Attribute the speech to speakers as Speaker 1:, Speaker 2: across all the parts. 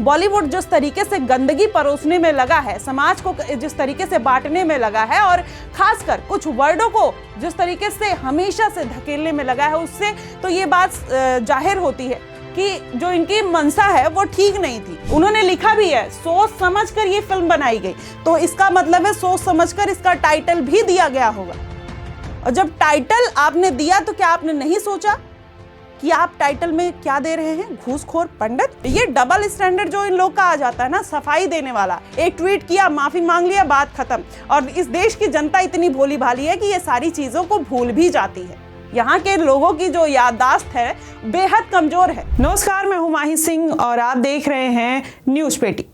Speaker 1: बॉलीवुड जिस तरीके से गंदगी परोसने में लगा है, समाज को जिस तरीके से बांटने में लगा है और खासकर कुछ वर्डों को जिस तरीके से हमेशा से धकेलने में लगा है, उससे तो ये बात जाहिर होती है कि जो इनकी मंशा है वो ठीक नहीं थी। उन्होंने लिखा भी है, सोच समझकर ये फिल्म बनाई गई, तो इसका मतलब है सोच समझकर इसका टाइटल भी दिया गया होगा। और जब टाइटल आपने दिया तो क्या आपने नहीं सोचा कि आप टाइटल में क्या दे रहे हैं? घूसखोर पंडित। ये डबल स्टैंडर्ड जो इन लोग का आ जाता है ना, सफाई देने वाला। एक ट्वीट किया, माफी मांग लिया, बात खत्म। और इस देश की जनता इतनी भोली भाली है कि ये सारी चीजों को भूल भी जाती है। यहाँ के लोगों की जो याददाश्त है बेहद कमजोर है। नमस्कार, मैं हूं माही सिंह और आप देख रहे हैं न्यूज पेटी।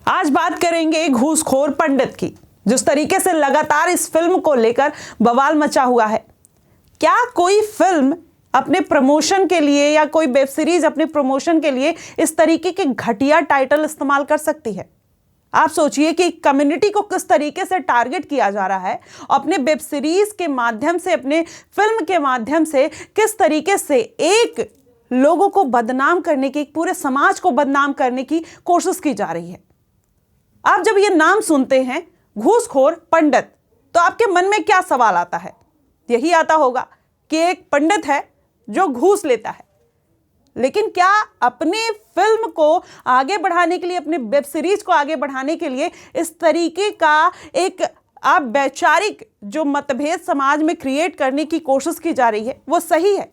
Speaker 1: आज बात करेंगे घूसखोर पंडित की। जिस तरीके से लगातार इस फिल्म को लेकर बवाल मचा हुआ है, क्या कोई फिल्म अपने प्रमोशन के लिए या कोई वेब सीरीज अपने प्रमोशन के लिए इस तरीके के घटिया टाइटल इस्तेमाल कर सकती है? आप सोचिए कि कम्युनिटी को किस तरीके से टारगेट किया जा रहा है, अपने वेब सीरीज के माध्यम से, अपने फिल्म के माध्यम से किस तरीके से एक लोगों को बदनाम करने की, पूरे समाज को बदनाम करने की कोशिश की जा रही है। आप जब ये नाम सुनते हैं घूसखोर पंडित, तो आपके मन में क्या सवाल आता है? यही आता होगा कि एक पंडित है जो घूस लेता है। लेकिन क्या अपने फिल्म को आगे बढ़ाने के लिए, अपने वेब सीरीज को आगे बढ़ाने के लिए इस तरीके का एक आप वैचारिक जो मतभेद समाज में क्रिएट करने की कोशिश की जा रही है, वो सही है?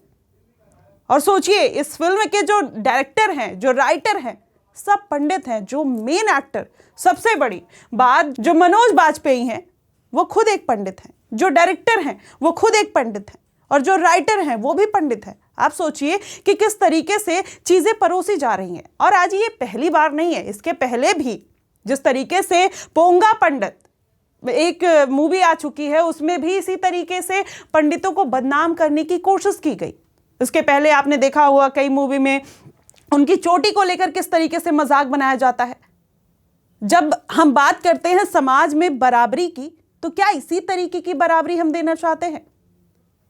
Speaker 1: और सोचिए, इस फिल्म के जो डायरेक्टर हैं, जो राइटर हैं, सब पंडित हैं। जो मेन एक्टर, सबसे बड़ी बात, जो मनोज बाजपेयी हैं, वो खुद एक पंडित हैं। जो डायरेक्टर हैं वो खुद एक पंडित हैं, और जो राइटर हैं वो भी पंडित हैं। आप सोचिए कि किस तरीके से चीजें परोसी जा रही हैं। और आज ये पहली बार नहीं है, इसके पहले भी जिस तरीके से पोंगा पंडित एक मूवी आ चुकी है, उसमें भी इसी तरीके से पंडितों को बदनाम करने की कोशिश की गई। इसके पहले आपने देखा हुआ कई मूवी में उनकी चोटी को लेकर किस तरीके से मजाक बनाया जाता है। जब हम बात करते हैं समाज में बराबरी की, तो क्या इसी तरीके की बराबरी हम देना चाहते हैं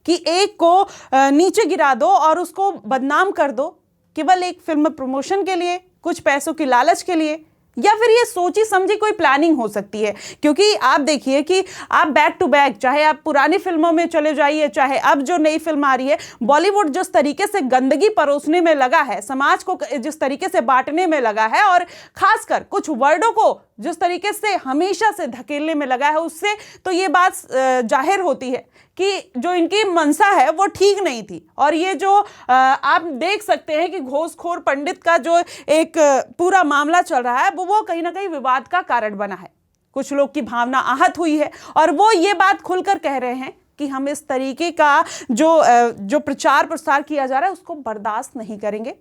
Speaker 1: कि एक को नीचे गिरा दो और उसको बदनाम कर दो केवल एक फिल्म प्रमोशन के लिए, कुछ पैसों की लालच के लिए? या फिर ये सोची समझी कोई प्लानिंग हो सकती है? क्योंकि आप देखिए कि आप बैक टू बैक, चाहे आप पुरानी फिल्मों में चले जाइए, चाहे अब जो नई फिल्म आ रही है, बॉलीवुड जिस तरीके से गंदगी परोसने में लगा है, समाज को जिस तरीके से बांटने में लगा है और खासकर कुछ वर्डों को जिस तरीके से हमेशा से धकेलने में लगा है, उससे तो ये बात जाहिर होती है कि जो इनकी मंशा है वो ठीक नहीं थी। और ये जो आप देख सकते हैं कि घूसखोर पंडित का जो एक पूरा मामला चल रहा है, वो कहीं ना कहीं विवाद का कारण बना है। कुछ लोग की भावना आहत हुई है और वो ये बात खुलकर कह रहे हैं कि हम इस तरीके का जो प्रचार प्रसार किया जा रहा है उसको बर्दाश्त नहीं करेंगे।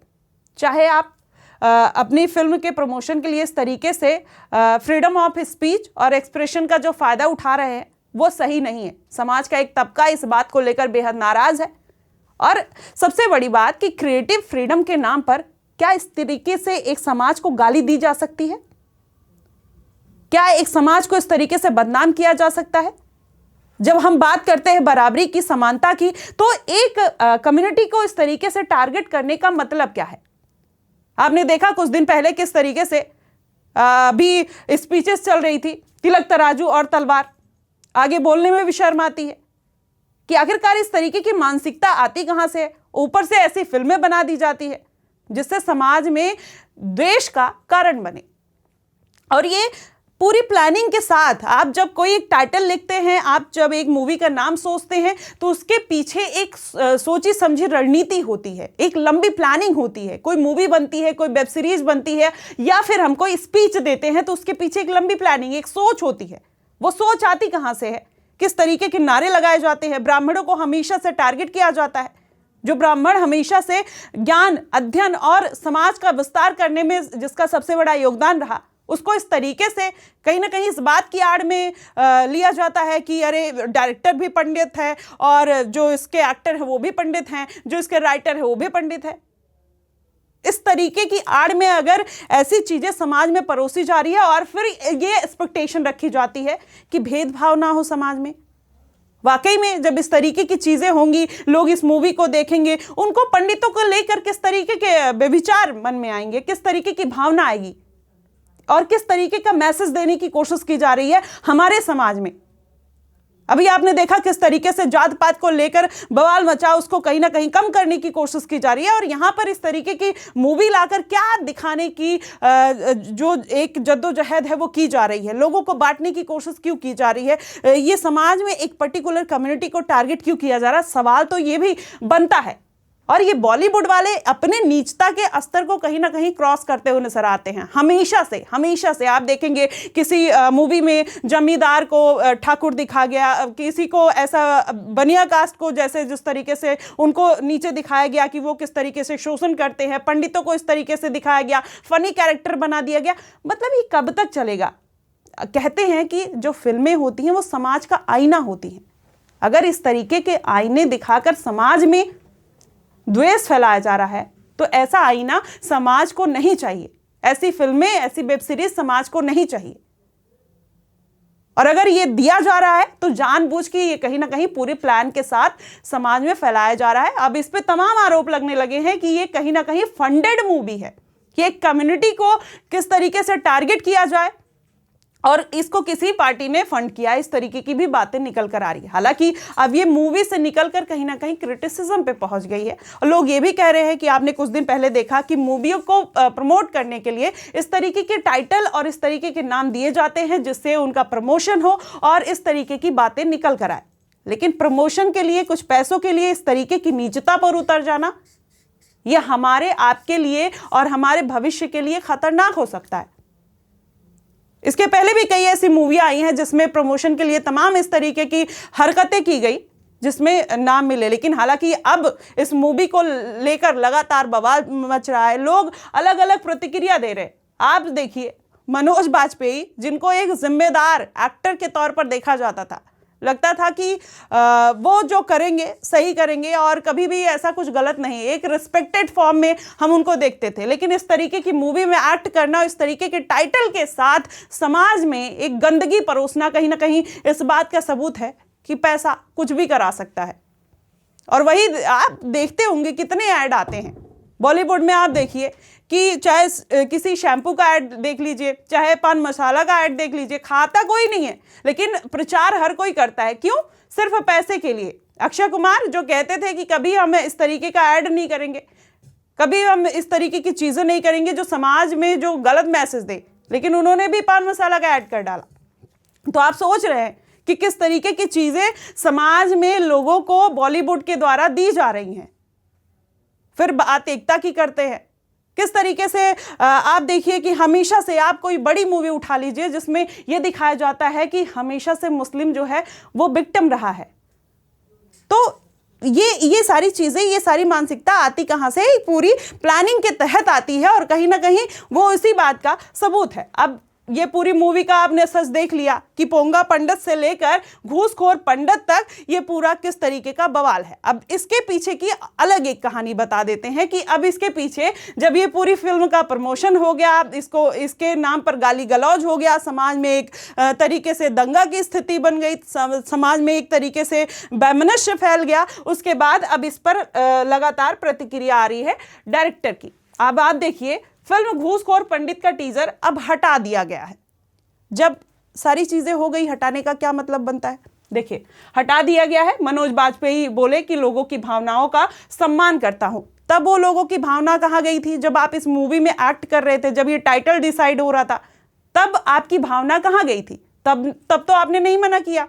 Speaker 1: चाहे आप अपनी फिल्म के प्रमोशन के लिए इस तरीके से फ्रीडम ऑफ स्पीच और एक्सप्रेशन का जो फायदा उठा रहे हैं, वो सही नहीं है। समाज का एक तबका इस बात को लेकर बेहद नाराज है। और सबसे बड़ी बात कि क्रिएटिव फ्रीडम के नाम पर क्या इस तरीके से एक समाज को गाली दी जा सकती है? क्या एक समाज को इस तरीके से बदनाम किया जा सकता है? जब हम बात करते हैं बराबरी की, समानता की, तो एक कम्युनिटी को इस तरीके से टारगेट करने का मतलब क्या है? आपने देखा कुछ दिन पहले किस तरीके से भी स्पीचेस चल रही थी, तिलक तराजू और तलवार। आगे बोलने में भी शर्म आती है कि आखिरकार इस तरीके की मानसिकता आती कहां से है? ऊपर से ऐसी फिल्में बना दी जाती है जिससे समाज में द्वेष का कारण बने। और ये पूरी प्लानिंग के साथ आप जब कोई एक टाइटल लिखते हैं, आप जब एक मूवी का नाम सोचते हैं, तो उसके पीछे एक सोची समझी रणनीति होती है, एक लंबी प्लानिंग होती है। कोई मूवी बनती है, कोई वेब सीरीज बनती है, या फिर हम कोई स्पीच देते हैं, तो उसके पीछे एक लंबी प्लानिंग, एक सोच होती है। वो सोच आती कहां से है? किस तरीके के नारे लगाए जाते हैं? ब्राह्मणों को हमेशा से टारगेट किया जाता है। जो ब्राह्मण हमेशा से ज्ञान, अध्ययन और समाज का विस्तार करने में जिसका सबसे बड़ा योगदान रहा, उसको इस तरीके से कहीं ना कहीं इस बात की आड़ में लिया जाता है कि अरे डायरेक्टर भी पंडित है और जो इसके एक्टर है वो भी पंडित हैं, जो इसके राइटर है वो भी पंडित है। इस तरीके की आड़ में अगर ऐसी चीजें समाज में परोसी जा रही है और फिर ये एक्सपेक्टेशन रखी जाती है कि भेदभाव ना हो समाज में, वाकई में जब इस तरीके की चीजें होंगी, लोग इस मूवी को देखेंगे, उनको पंडितों को लेकर किस तरीके के विचार मन में आएंगे, किस तरीके की भावना आएगी और किस तरीके का मैसेज देने की कोशिश की जा रही है हमारे समाज में। अभी आपने देखा किस तरीके से जात पात को लेकर बवाल मचा, उसको कहीं ना कहीं कम करने की कोशिश की जा रही है। और यहां पर इस तरीके की मूवी लाकर क्या दिखाने की जो एक जद्दोजहद है वो की जा रही है, लोगों को बांटने की कोशिश क्यों की जा रही है, ये समाज में एक पर्टिकुलर कम्युनिटी को टारगेट क्यों किया जा रहा है, सवाल तो ये भी बनता है। और ये बॉलीवुड वाले अपने नीचता के स्तर को कहीं ना कहीं क्रॉस करते हुए नजर आते हैं हमेशा से। आप देखेंगे किसी मूवी में जमींदार को ठाकुर दिखा गया, किसी को ऐसा बनिया कास्ट को जैसे जिस तरीके से उनको नीचे दिखाया गया कि वो किस तरीके से शोषण करते हैं, पंडितों को इस तरीके से दिखाया गया, फनी कैरेक्टर बना दिया गया। मतलब ये कब तक चलेगा। कहते हैं कि जो फिल्में होती हैं वो समाज का आईना होती हैं। अगर इस तरीके के आईने दिखाकर समाज में द्वेष फैलाया जा रहा है तो ऐसा आईना समाज को नहीं चाहिए, ऐसी फिल्में, ऐसी वेब सीरीज समाज को नहीं चाहिए। और अगर ये दिया जा रहा है तो जानबूझ के ये कहीं ना कहीं पूरे प्लान के साथ समाज में फैलाया जा रहा है। अब इस पे तमाम आरोप लगने लगे हैं कि ये कहीं ना कहीं फंडेड मूवी है, कि एक कम्युनिटी को किस तरीके से टारगेट किया जाए और इसको किसी पार्टी ने फंड किया, इस तरीके की भी बातें निकल कर आ रही है। हालांकि अब ये मूवी से निकलकर कहीं ना कहीं क्रिटिसिज्म पे पहुंच गई है और लोग ये भी कह रहे हैं कि आपने कुछ दिन पहले देखा कि मूवियों को प्रमोट करने के लिए इस तरीके के टाइटल और इस तरीके के नाम दिए जाते हैं जिससे उनका प्रमोशन हो और इस तरीके की बातें निकल कर आए। लेकिन प्रमोशन के लिए, कुछ पैसों के लिए इस तरीके की नीचता पर उतर जाना, यह हमारे आपके लिए और हमारे भविष्य के लिए खतरनाक हो सकता है। इसके पहले भी कई ऐसी मूवियां आई हैं जिसमें प्रमोशन के लिए तमाम इस तरीके की हरकतें की गई जिसमें नाम मिले। लेकिन हालांकि अब इस मूवी को लेकर लगातार बवाल मच रहा है, लोग अलग अलग प्रतिक्रिया दे रहे हैं। आप देखिए मनोज बाजपेयी, जिनको एक जिम्मेदार एक्टर के तौर पर देखा जाता था, लगता था कि वो जो करेंगे सही करेंगे और कभी भी ऐसा कुछ गलत नहीं, एक रिस्पेक्टेड फॉर्म में हम उनको देखते थे। लेकिन इस तरीके की मूवी में एक्ट करना, इस तरीके के टाइटल के साथ समाज में एक गंदगी परोसना कहीं ना कहीं इस बात का सबूत है कि पैसा कुछ भी करा सकता है। और वही आप देखते होंगे कितने ऐड आते हैं बॉलीवुड में। आप देखिए कि चाहे किसी शैम्पू का ऐड देख लीजिए, चाहे पान मसाला का ऐड देख लीजिए, खाता कोई नहीं है लेकिन प्रचार हर कोई करता है। क्यों? सिर्फ पैसे के लिए। अक्षय कुमार जो कहते थे कि कभी हम इस तरीके का ऐड नहीं करेंगे, कभी हम इस तरीके की चीजें नहीं करेंगे जो समाज में जो गलत मैसेज दे, लेकिन उन्होंने भी पान मसाला का ऐड कर डाला। तो आप सोच रहे हैं कि किस तरीके की चीजें समाज में लोगों को बॉलीवुड के द्वारा दी जा रही हैं। फिर बात एकता की करते हैं। किस तरीके से आप देखिए कि हमेशा से आप कोई बड़ी मूवी उठा लीजिए जिसमें यह दिखाया जाता है कि हमेशा से मुस्लिम जो है वो विक्टिम रहा है। तो ये सारी चीजें, ये सारी मानसिकता आती कहां से? पूरी प्लानिंग के तहत आती है और कहीं ना कहीं वो इसी बात का सबूत है। अब ये पूरी मूवी का आपने सच देख लिया कि पोंगा पंडित से लेकर घूसखोर पंडित तक ये पूरा किस तरीके का बवाल है। अब इसके पीछे की अलग एक कहानी बता देते हैं कि अब इसके पीछे जब ये पूरी फिल्म का प्रमोशन हो गया, इसके नाम पर गाली गलौज हो गया, समाज में एक तरीके से दंगा की स्थिति बन गई, समाज में एक तरीके से वैमनस्य फैल गया। उसके बाद अब इस पर लगातार प्रतिक्रिया आ रही है डायरेक्टर की। अब आप देखिए फिल्म घूसखोर पंडित का टीजर अब हटा दिया गया है। जब सारी चीजें हो गई, हटाने का क्या मतलब बनता है? देखिए, हटा दिया गया है। मनोज बाजपेयी बोले कि लोगों की भावनाओं का सम्मान करता हूं। तब वो लोगों की भावना कहां गई थी? जब आप इस मूवी में एक्ट कर रहे थे, जब ये टाइटल डिसाइड हो रहा था, तब आपकी भावना कहां गई थी? तब तो आपने नहीं मना किया।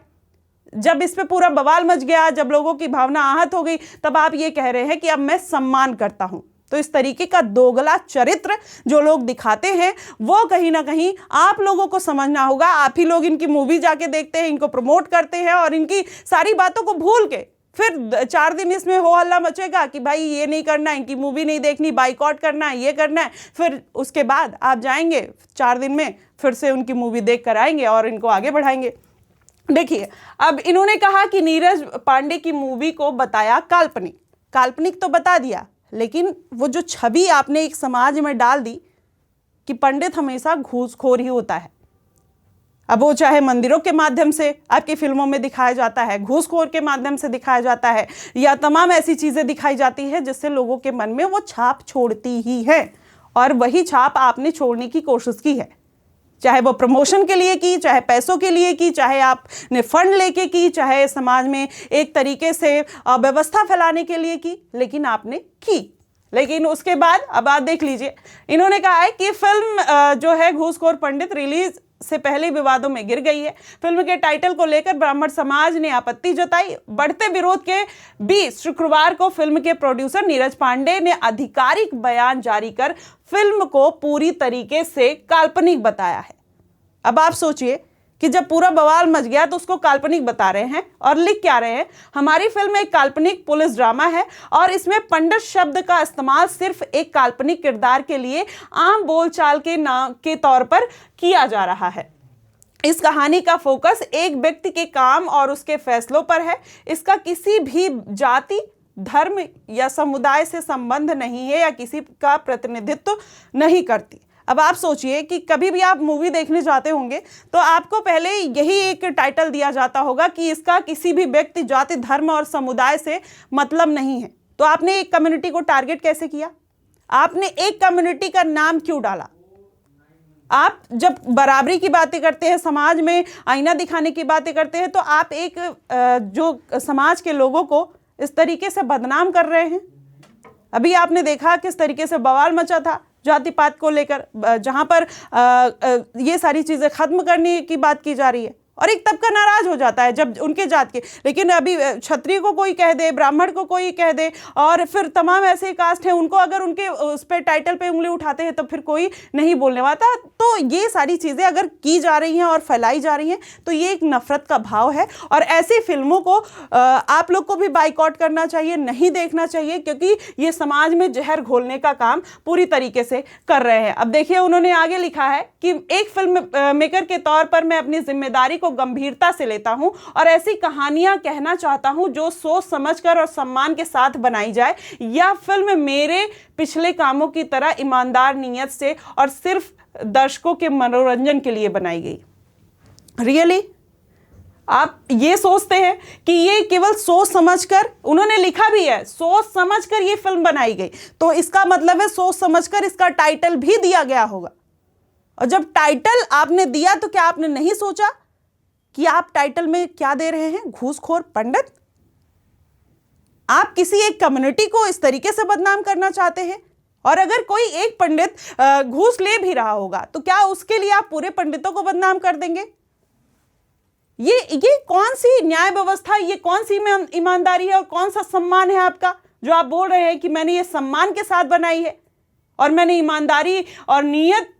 Speaker 1: जब इस पे पूरा बवाल मच गया, जब लोगों की भावना आहत हो गई, तब आप ये कह रहे हैं कि अब मैं सम्मान करता हूं। तो इस तरीके का दोगला चरित्र जो लोग दिखाते हैं वो कहीं ना कहीं आप लोगों को समझना होगा। आप ही लोग इनकी मूवी जाके देखते हैं, इनको प्रमोट करते हैं और इनकी सारी बातों को भूल के फिर 4 दिन इसमें हो हल्ला मचेगा कि भाई ये नहीं करना, इनकी मूवी नहीं देखनी, बाइकआउट करना है, ये करना है। फिर उसके बाद आप जाएंगे 4 दिन में फिर से उनकी मूवी देख कर आएंगे और इनको आगे बढ़ाएंगे। देखिए, अब इन्होंने कहा कि नीरज पांडे की मूवी को बताया काल्पनिक। काल्पनिक तो बता दिया, लेकिन वो जो छवि आपने एक समाज में डाल दी कि पंडित हमेशा घूसखोर ही होता है, अब वो चाहे मंदिरों के माध्यम से आपकी फिल्मों में दिखाया जाता है, घूसखोर के माध्यम से दिखाया जाता है, या तमाम ऐसी चीजें दिखाई जाती है जिससे लोगों के मन में वो छाप छोड़ती ही है। और वही छाप आपने छोड़ने की कोशिश की है। चाहे वो प्रमोशन के लिए की, चाहे पैसों के लिए की, चाहे आपने फंड लेके की, चाहे समाज में एक तरीके से व्यवस्था फैलाने के लिए की, लेकिन आपने की। लेकिन उसके बाद अब आप देख लीजिए, इन्होंने कहा है कि फिल्म जो है घूसखोर पंडित रिलीज से पहले विवादों में गिर गई है। फिल्म के टाइटल को लेकर ब्राह्मण समाज ने आपत्ति जताई। बढ़ते विरोध के बीच शुक्रवार को फिल्म के प्रोड्यूसर नीरज पांडे ने आधिकारिक बयान जारी कर फिल्म को पूरी तरीके से काल्पनिक बताया है। अब आप सोचिए कि जब पूरा बवाल मच गया तो उसको काल्पनिक बता रहे हैं और लिख क्या रहे हैं, हमारी फिल्म एक काल्पनिक पुलिस ड्रामा है और इसमें पंडित शब्द का इस्तेमाल सिर्फ एक काल्पनिक किरदार के लिए आम बोलचाल के नाम के तौर पर किया जा रहा है। इस कहानी का फोकस एक व्यक्ति के काम और उसके फैसलों पर है। इसका किसी भी जाति, धर्म या समुदाय से संबंध नहीं है या किसी का प्रतिनिधित्व नहीं करती। अब आप सोचिए कि कभी भी आप मूवी देखने जाते होंगे तो आपको पहले यही एक टाइटल दिया जाता होगा कि इसका किसी भी व्यक्ति, जाति, धर्म और समुदाय से मतलब नहीं है। तो आपने एक कम्युनिटी को टारगेट कैसे किया? आपने एक कम्युनिटी का नाम क्यों डाला? आप जब बराबरी की बातें करते हैं, समाज में आईना दिखाने की बातें करते हैं, तो आप एक जो समाज के लोगों को इस तरीके से बदनाम कर रहे हैं। अभी आपने देखा किस तरीके से बवाल मचा था जाति पात को लेकर, जहां पर ये सारी चीजें खत्म करने की बात की जा रही है और एक तबका नाराज हो जाता है जब उनके जात के, लेकिन अभी क्षत्रिय को कोई कह दे, ब्राह्मण को कोई कह दे और फिर तमाम ऐसे कास्ट हैं उनको अगर उनके उस पर टाइटल पे उंगली उठाते हैं तो फिर कोई नहीं बोलने वाला। तो ये सारी चीज़ें अगर की जा रही हैं और फैलाई जा रही हैं तो ये एक नफरत का भाव है और ऐसी फिल्मों को आप लोग को भी बाइकआउट करना चाहिए, नहीं देखना चाहिए, क्योंकि ये समाज में जहर घोलने का काम पूरी तरीके से कर रहे हैं। अब देखिए उन्होंने आगे लिखा है कि एक फिल्म मेकर के तौर पर मैं अपनी जिम्मेदारी गंभीरता से लेता हूं और ऐसी कहानियां कहना चाहता हूं जो सोच समझकर और सम्मान के साथ बनाई जाए। यह फिल्म मेरे पिछले कामों की तरह ईमानदार नीयत से और सिर्फ दर्शकों के मनोरंजन के लिए बनाई गई। रियली आप ये सोचते हैं कि ये केवल सोच समझकर, उन्होंने लिखा भी है सोच समझकर ये फिल्म बनाई गई, तो इसका मतलब है सोच समझकर इसका टाइटल भी दिया गया होगा। और जब टाइटल आपने दिया तो क्या आपने नहीं सोचा कि आप टाइटल में क्या दे रहे हैं? घूसखोर पंडित। आप किसी एक कम्युनिटी को इस तरीके से बदनाम करना चाहते हैं और अगर कोई एक पंडित घूस ले भी रहा होगा तो क्या उसके लिए आप पूरे पंडितों को बदनाम कर देंगे? ये कौन सी न्याय व्यवस्था, ये कौन सी ईमानदारी है और कौन सा सम्मान है आपका जो आप बोल रहे हैं कि मैंने ये सम्मान के साथ बनाई है और मैंने ईमानदारी और नीयत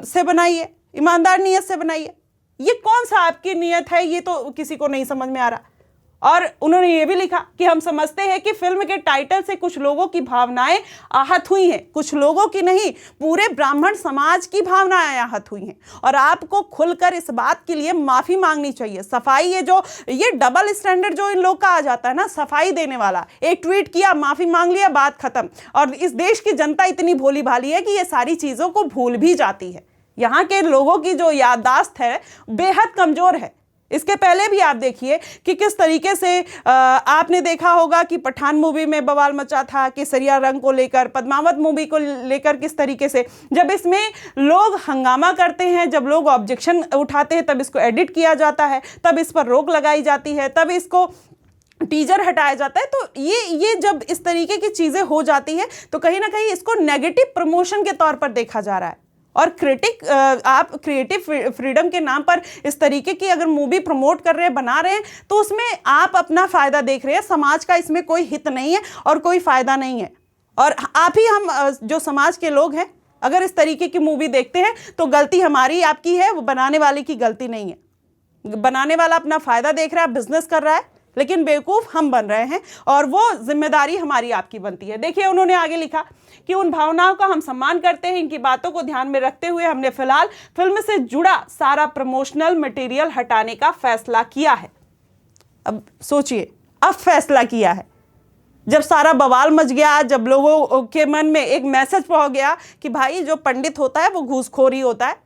Speaker 1: से बनाई है, ईमानदार नीयत से बनाई है? ये कौन सा आपकी नीयत है? ये तो किसी को नहीं समझ में आ रहा। और उन्होंने ये भी लिखा कि हम समझते हैं कि फिल्म के टाइटल से कुछ लोगों की भावनाएं आहत हुई हैं। कुछ लोगों की नहीं, पूरे ब्राह्मण समाज की भावनाएं आहत हुई हैं और आपको खुलकर इस बात के लिए माफी मांगनी चाहिए। सफाई, ये डबल स्टैंडर्ड जो इन लोग का आ जाता है ना, सफाई देने वाला, एक ट्वीट किया, माफी मांग लिया, बात खत्म। और इस देश की जनता इतनी भोली भाली है कि ये सारी चीजों को भूल भी जाती है। यहाँ के लोगों की जो याददाश्त है बेहद कमजोर है। इसके पहले भी आप देखिए कि किस तरीके से आपने देखा होगा कि पठान मूवी में बवाल मचा था, केसरिया रंग को लेकर, पद्मावत मूवी को लेकर किस तरीके से जब इसमें लोग हंगामा करते हैं, जब लोग ऑब्जेक्शन उठाते हैं, तब इसको एडिट किया जाता है, तब इस पर रोक लगाई जाती है, तब इसको टीजर हटाया जाता है। तो ये जब इस तरीके की चीज़ें हो जाती है तो कहीं ना कहीं इसको नेगेटिव प्रमोशन के तौर पर देखा जा रहा है। और आप क्रिएटिव फ्रीडम के नाम पर इस तरीके की अगर मूवी प्रमोट कर रहे हैं, बना रहे हैं, तो उसमें आप अपना फ़ायदा देख रहे हैं। समाज का इसमें कोई हित नहीं है और कोई फ़ायदा नहीं है। और आप ही हम जो समाज के लोग हैं अगर इस तरीके की मूवी देखते हैं तो गलती हमारी आपकी है, वो बनाने वाले की गलती नहीं है। बनाने वाला अपना फ़ायदा देख रहा है, बिजनेस कर रहा है, लेकिन बेवकूफ़ हम बन रहे हैं और वो जिम्मेदारी हमारी आपकी बनती है। देखिए उन्होंने आगे लिखा कि उन भावनाओं का हम सम्मान करते हैं। इनकी बातों को ध्यान में रखते हुए हमने फिलहाल फिल्म से जुड़ा सारा प्रमोशनल मटेरियल हटाने का फैसला किया है। अब सोचिए, अब फैसला किया है जब सारा बवाल मच गया, जब लोगों के मन में एक मैसेज पहुंच गया कि भाई जो पंडित होता है वो घूसखोर ही होता है,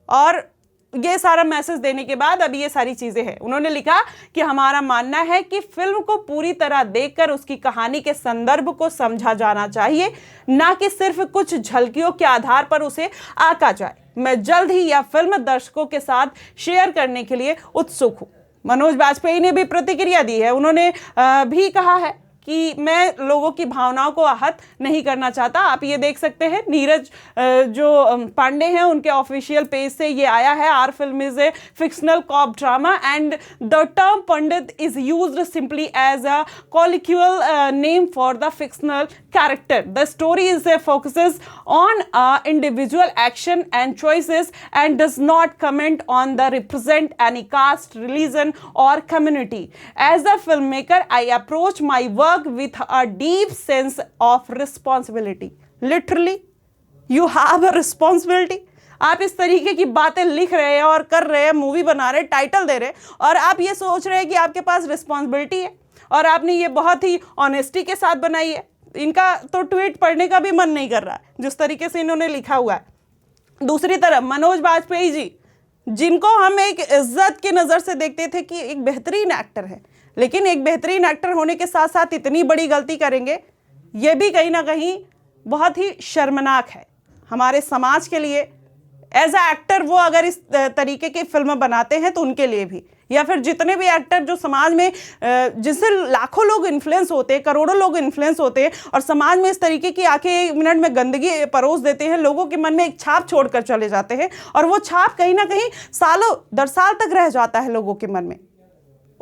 Speaker 1: और ये सारा मैसेज देने के बाद अब ये सारी चीज़ें हैं। उन्होंने लिखा कि हमारा मानना है कि फिल्म को पूरी तरह देखकर उसकी कहानी के संदर्भ को समझा जाना चाहिए, ना कि सिर्फ कुछ झलकियों के आधार पर उसे आंका जाए। मैं जल्द ही यह फिल्म दर्शकों के साथ शेयर करने के लिए उत्सुक हूं। मनोज बाजपेयी ने भी प्रतिक्रिया दी है। उन्होंने भी कहा है कि मैं लोगों की भावनाओं को आहत नहीं करना चाहता। आप ये देख सकते हैं, नीरज जो पांडे हैं उनके ऑफिशियल पेज से ये आया है। Our film is a fictional cop drama and the term Pandit is used simply as a colloquial name for the fictional character. The story focuses on individual action and choices and does not comment on the represent any caste, religion or community. As a filmmaker, I approach my work with a deep sense of responsibility. Literally, you have a responsibility. आप इस तरीके की बातें लिख रहे हैं और कर रहे हैं, मूवी बना रहे हैं, टाइटल दे रहे हैं और आप ये सोच रहे हैं कि आपके पास रिस्पॉन्सिबिलिटी है और आपने ये बहुत ही ऑनेस्टी के साथ बनाई है। इनका तो ट्वीट पढ़ने का भी मन नहीं कर रहा है जिस तरीके से इन्होंने लिखा हुआ है। दूसरी तरफ मनोज बाजपेयी जी, जिनको हम एक इज्जत की नज़र से देखते थे कि एक बेहतरीन एक्टर है, लेकिन एक बेहतरीन एक्टर होने के साथ साथ इतनी बड़ी गलती करेंगे, ये भी कहीं ना कहीं बहुत ही शर्मनाक है हमारे समाज के लिए। एज अ एक्टर वो अगर इस तरीके की फिल्म बनाते हैं तो उनके लिए भी, या फिर जितने भी एक्टर जो समाज में जिनसे लाखों लोग इन्फ्लुएंस होते हैं, करोड़ों लोग इन्फ्लुएंस होते हैं और समाज में इस तरीके की आके 1 मिनट में गंदगी परोस देते हैं, लोगों के मन में एक छाप छोड़कर चले जाते हैं और वो छाप कहीं ना कहीं सालों दर साल तक रह जाता है लोगों के मन में।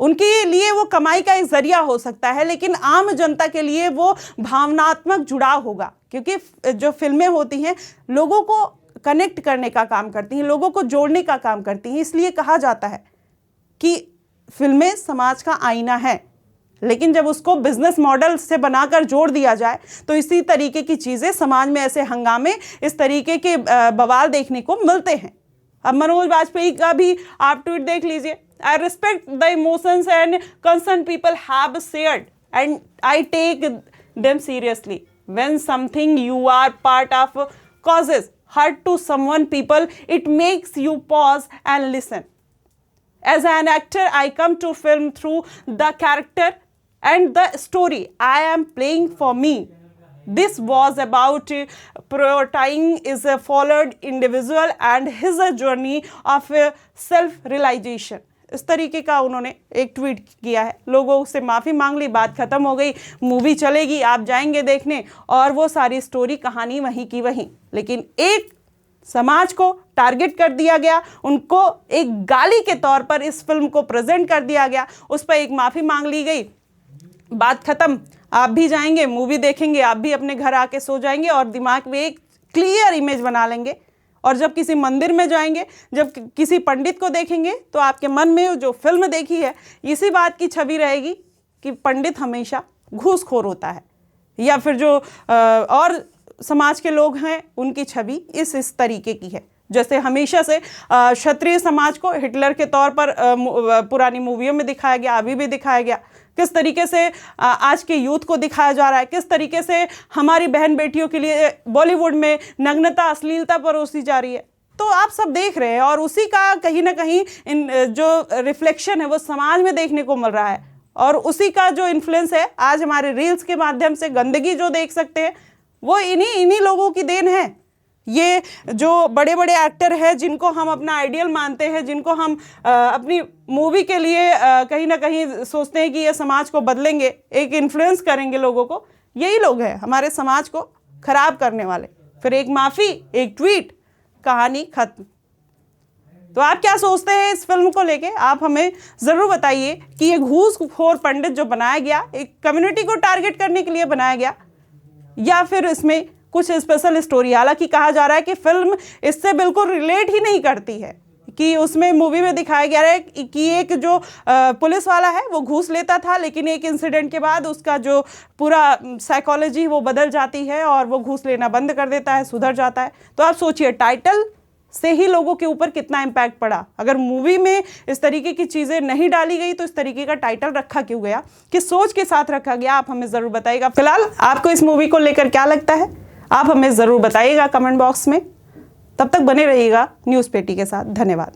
Speaker 1: उनके लिए वो कमाई का एक जरिया हो सकता है, लेकिन आम जनता के लिए वो भावनात्मक जुड़ाव होगा, क्योंकि जो फिल्में होती हैं लोगों को कनेक्ट करने का काम करती हैं, लोगों को जोड़ने का काम करती हैं। इसलिए कहा जाता है कि फिल्में समाज का आईना है, लेकिन जब उसको बिजनेस मॉडल से बनाकर जोड़ दिया जाए तो इसी तरीके की चीज़ें, समाज में ऐसे हंगामे, इस तरीके के बवाल देखने को मिलते हैं। अब मनोज बाजपेयी का भी आप ट्वीट देख लीजिए। I respect the emotions and concern people have shared and I take them seriously when something you are part of causes hurt to someone people, it makes you pause and listen. As an actor, I come to film through the character and the story I am playing for me. This was about prioritizing is a followed individual and his journey of self-realization. इस तरीके का उन्होंने एक tweet किया है। लोगों से माफ़ी मांग ली, बात ख़त्म हो गई, मूवी चलेगी, आप जाएंगे देखने और वो सारी स्टोरी, कहानी वहीं की वहीं। लेकिन एक समाज को टारगेट कर दिया गया, उनको एक गाली के तौर पर इस फिल्म को प्रेजेंट कर दिया गया, उस पर एक माफ़ी मांग ली गई, बात ख़त्म। आप भी जाएंगे, मूवी देखेंगे, आप भी अपने घर आके सो जाएंगे और दिमाग में एक क्लियर इमेज बना लेंगे। और जब किसी मंदिर में जाएंगे, जब किसी पंडित को देखेंगे तो आपके मन में जो फिल्म देखी है इसी बात की छवि रहेगी कि पंडित हमेशा घूसखोर होता है, या फिर जो और समाज के लोग हैं उनकी छवि इस तरीके की है। जैसे हमेशा से क्षत्रिय समाज को हिटलर के तौर पर पुरानी मूवियों में दिखाया गया, अभी भी दिखाया गया, किस तरीके से आज के यूथ को दिखाया जा रहा है, किस तरीके से हमारी बहन बेटियों के लिए बॉलीवुड में नग्नता, अश्लीलता परोसी जा रही है। तो आप सब देख रहे हैं और उसी का कहीं ना कहीं जो रिफ्लेक्शन है वो समाज में देखने को मिल रहा है और उसी का जो इन्फ्लुएंस है आज हमारे रील्स के माध्यम से गंदगी जो देख सकते हैं वो इन्हीं लोगों की देन है। ये जो बड़े बड़े एक्टर हैं जिनको हम अपना आइडियल मानते हैं, जिनको हम अपनी मूवी के लिए कहीं ना कहीं सोचते हैं कि ये समाज को बदलेंगे, एक इन्फ्लुएंस करेंगे लोगों को, यही लोग हैं हमारे समाज को खराब करने वाले। फिर एक माफ़ी, एक ट्वीट, कहानी खत्म। तो आप क्या सोचते हैं इस फिल्म को लेके? आप हमें ज़रूर बताइए कि ये घूसखोर पंडित जो बनाया गया एक कम्युनिटी को टारगेट करने के लिए बनाया गया, या फिर इसमें कुछ स्पेशल स्टोरी। हालांकि कहा जा रहा है कि फिल्म इससे बिल्कुल रिलेट ही नहीं करती है, कि उसमें मूवी में दिखाया गया है कि एक जो पुलिस वाला है वो घूस लेता था, लेकिन एक इंसिडेंट के बाद उसका जो पूरा साइकोलॉजी वो बदल जाती है और वो घूस लेना बंद कर देता है, सुधर जाता है। तो आप सोचिए टाइटल से ही लोगों के ऊपर कितना इम्पैक्ट पड़ा। अगर मूवी में इस तरीके की चीज़ें नहीं डाली गई तो इस तरीके का टाइटल रखा क्यों गया, किस सोच के साथ रखा गया, आप हमें ज़रूर बताइएगा। फिलहाल आपको इस मूवी को लेकर क्या लगता है आप हमें ज़रूर बताइएगा कमेंट बॉक्स में। तब तक बने रहिएगा न्यूज़ पेटी के साथ। धन्यवाद।